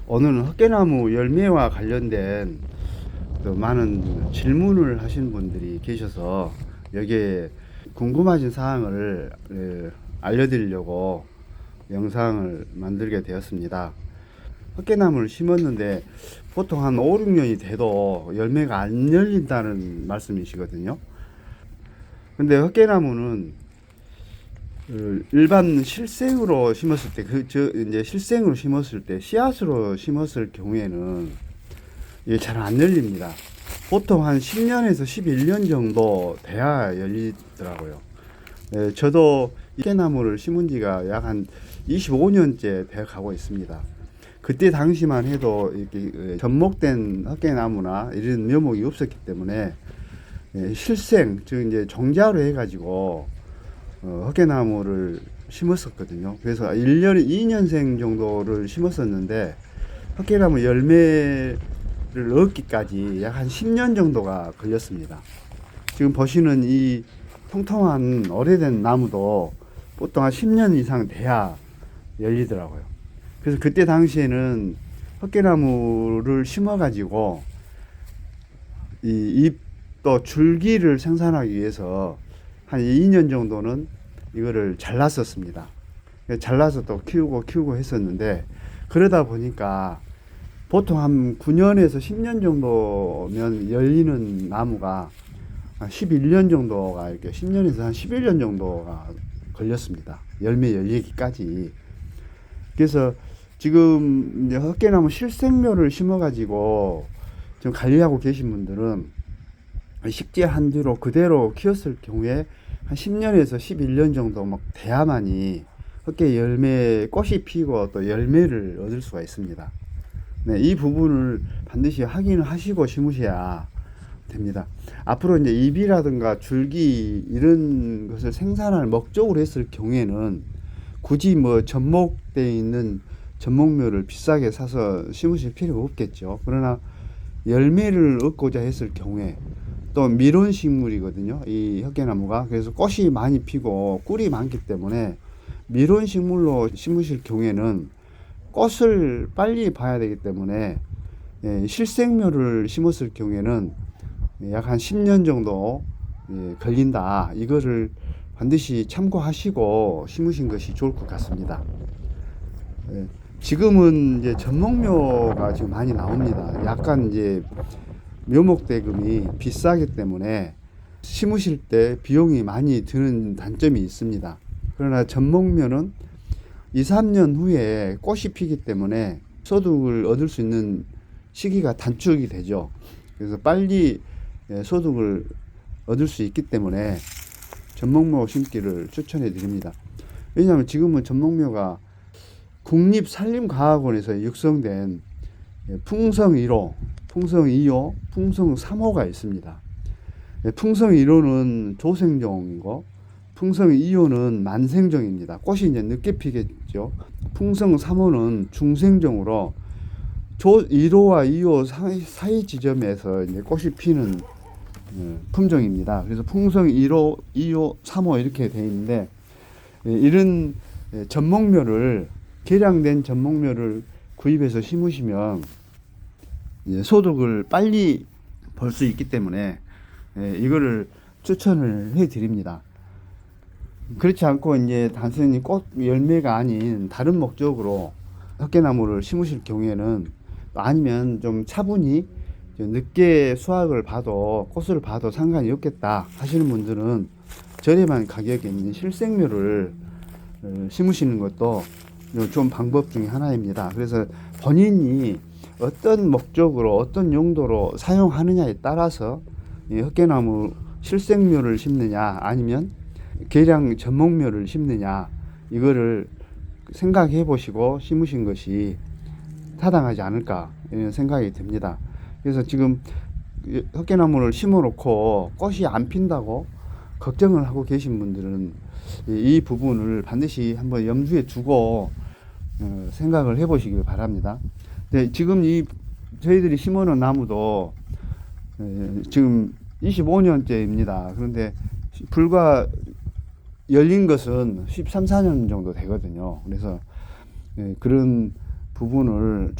오늘은 헛개나무 열매와 관련된 또 많은 질문을 하신 분들이 계셔서 여기에 궁금하신 사항을 알려드리려고 영상을 만들게 되었습니다. 헛개나무를 심었는데 보통 한 5, 6년이 돼도 열매가 안 열린다는 말씀이시거든요. 근데 헛개나무는 일반 실생으로 심었을 때, 이제 실생으로 심었을 때, 씨앗으로 심었을 경우에는 이게 잘 안 열립니다. 보통 한 10년에서 11년 정도 돼야 열리더라고요. 저도 헛개나무를 심은 지가 약 한 25년째 돼 가고 있습니다. 그때 당시만 해도 이렇게 접목된 헛개나무나 이런 묘목이 없었기 때문에 실생, 즉 이제 종자로 해가지고 헛개나무를 심었었거든요. 그래서 1년에 2년생 정도를 심었었는데 헛개나무 열매를 얻기까지 약 한 10년 정도가 걸렸습니다. 지금 보시는 이 통통한 오래된 나무도 보통 한 10년 이상 돼야 열리더라고요. 그래서 그때 당시에는 헛개나무를 심어가지고 이 잎도 줄기를 생산하기 위해서 한 2년 정도는 이거를 잘랐었습니다. 잘라서 또 키우고 했었는데 그러다 보니까 보통 한 9년에서 10년 정도면 열리는 나무가 한 11년 정도가 이렇게 10년에서 한 11년 정도가 걸렸습니다. 열매 열리기까지. 그래서 지금 이제 헛개나무 실생묘를 심어가지고 지금 관리하고 계신 분들은 식재한 뒤로 그대로 키웠을 경우에 한 10년에서 11년 정도 막 돼야만이 헛개 열매 꽃이 피고 또 열매를 얻을 수가 있습니다. 네, 이 부분을 반드시 확인을 하시고 심으셔야 됩니다. 앞으로 이제 잎이라든가 줄기 이런 것을 생산할 목적으로 했을 경우에는 굳이 뭐 접목되어 있는 접목묘를 비싸게 사서 심으실 필요가 없겠죠. 그러나 열매를 얻고자 했을 경우에 또 밀원식물이거든요. 이 헛개나무가. 그래서 꽃이 많이 피고 꿀이 많기 때문에 밀원식물로 심으실 경우에는 꽃을 빨리 봐야 되기 때문에 실생묘를 심었을 경우에는 약 한 10년 정도 걸린다. 이거를 반드시 참고하시고 심으신 것이 좋을 것 같습니다. 지금은 이제 접목묘가 지금 많이 나옵니다. 약간 이제 묘목 대금이 비싸기 때문에 심으실 때 비용이 많이 드는 단점이 있습니다. 그러나 접목묘는 2, 3년 후에 꽃이 피기 때문에 소득을 얻을 수 있는 시기가 단축이 되죠. 그래서 빨리 소득을 얻을 수 있기 때문에 접목묘 심기를 추천해 드립니다. 왜냐하면 지금은 접목묘가 국립산림과학원에서 육성된 풍성 1호, 풍성 2호, 풍성 3호가 있습니다. 풍성 1호는 조생종이고 풍성 2호는 만생종입니다. 꽃이 이제 늦게 피겠죠. 풍성 3호는 중생종으로 1호와 2호 사이 지점에서 이제 꽃이 피는 품종입니다. 그래서 풍성 1호, 2호, 3호 이렇게 되어 있는데 이런 접목묘를 개량된 접목묘를 구입해서 심으시면 소득을 빨리 벌 수 있기 때문에 이거를 추천을 해 드립니다. 그렇지 않고 이제 단순히 꽃 열매가 아닌 다른 목적으로 헛개나무를 심으실 경우에는 아니면 좀 차분히 늦게 수확을 봐도 꽃을 봐도 상관이 없겠다 하시는 분들은 저렴한 가격에 있는 실생묘를 심으시는 것도 좋은 방법 중에 하나입니다. 그래서 본인이 어떤 목적으로 어떤 용도로 사용하느냐에 따라서 헛개나무 실생묘를 심느냐 아니면 개량 접목묘를 심느냐 이거를 생각해 보시고 심으신 것이 타당하지 않을까 이런 생각이 듭니다. 그래서 지금 헛개나무를 심어 놓고 꽃이 안 핀다고 걱정을 하고 계신 분들은 이 부분을 반드시 한번 염두에 두고 생각을 해 보시길 바랍니다. 네, 지금 저희들이 심어 놓은 나무도 지금 25년째입니다. 그런데 불과 열린 것은 13, 14년 정도 되거든요. 그래서 그런 부분을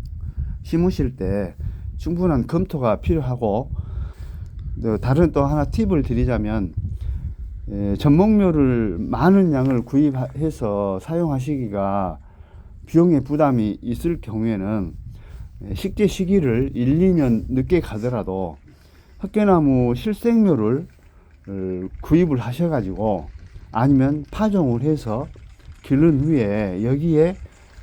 심으실 때 충분한 검토가 필요하고, 다른 또 하나 팁을 드리자면, 전목묘를 많은 양을 구입해서 사용하시기가 비용의 부담이 있을 경우에는 식재 시기를 1, 2년 늦게 가더라도 헛개나무 실생묘를 구입을 하셔가지고, 아니면 파종을 해서 기른 후에 여기에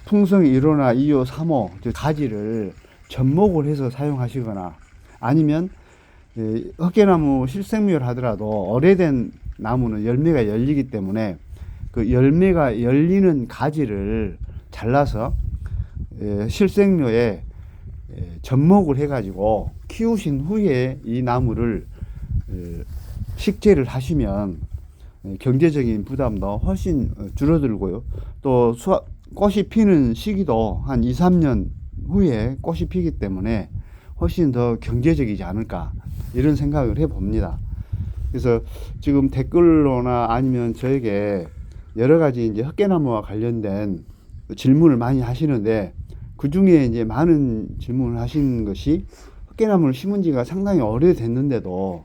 풍성 1호나 2호, 3호 가지를 접목을 해서 사용하시거나, 아니면 헛개나무 실생묘를 하더라도 오래된 나무는 열매가 열리기 때문에 그 열매가 열리는 가지를 잘라서 실생묘에 접목을 해가지고 키우신 후에 이 나무를 식재를 하시면 경제적인 부담도 훨씬 줄어들고요. 또 꽃이 피는 시기도 한 2, 3년 후에 꽃이 피기 때문에 훨씬 더 경제적이지 않을까, 이런 생각을 해 봅니다. 그래서 지금 댓글로나 아니면 저에게 여러 가지 이제 헛개나무와 관련된 질문을 많이 하시는데, 그 중에 이제 많은 질문을 하시는 것이 헛개나무를 심은 지가 상당히 오래됐는데도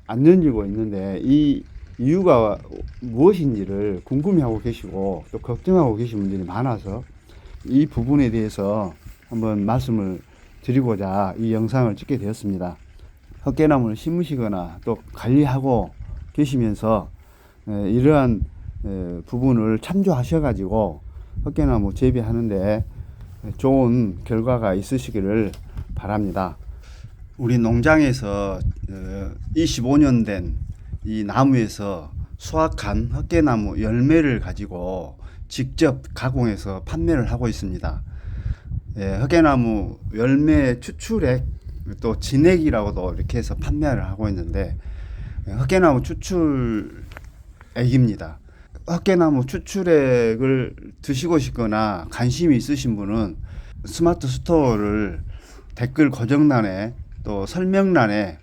안 열리고 있는데 이 이유가 무엇인지를 궁금해하고 계시고 또 걱정하고 계신 분들이 많아서 이 부분에 대해서 한번 말씀을 드리고자 이 영상을 찍게 되었습니다. 헛개나무를 심으시거나 또 관리하고 계시면서 이러한 부분을 참조하셔 가지고 헛개나무 재배하는데 좋은 결과가 있으시기를 바랍니다. 우리 농장에서 25년 된 이 나무에서 수확한 헛개나무 열매를 가지고 직접 가공해서 판매를 하고 있습니다. 헛개나무 열매 추출액, 또 진액이라고도 이렇게 해서 판매를 하고 있는데, 헛개나무 추출액입니다. 헛개나무 추출액을 드시고 싶거나 관심이 있으신 분은 스마트 스토어를 댓글 고정란에 또 설명란에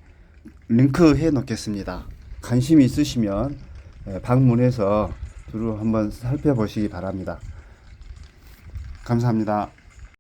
링크 해 놓겠습니다. 관심이 있으시면 방문해서 두루 한번 살펴보시기 바랍니다. 감사합니다.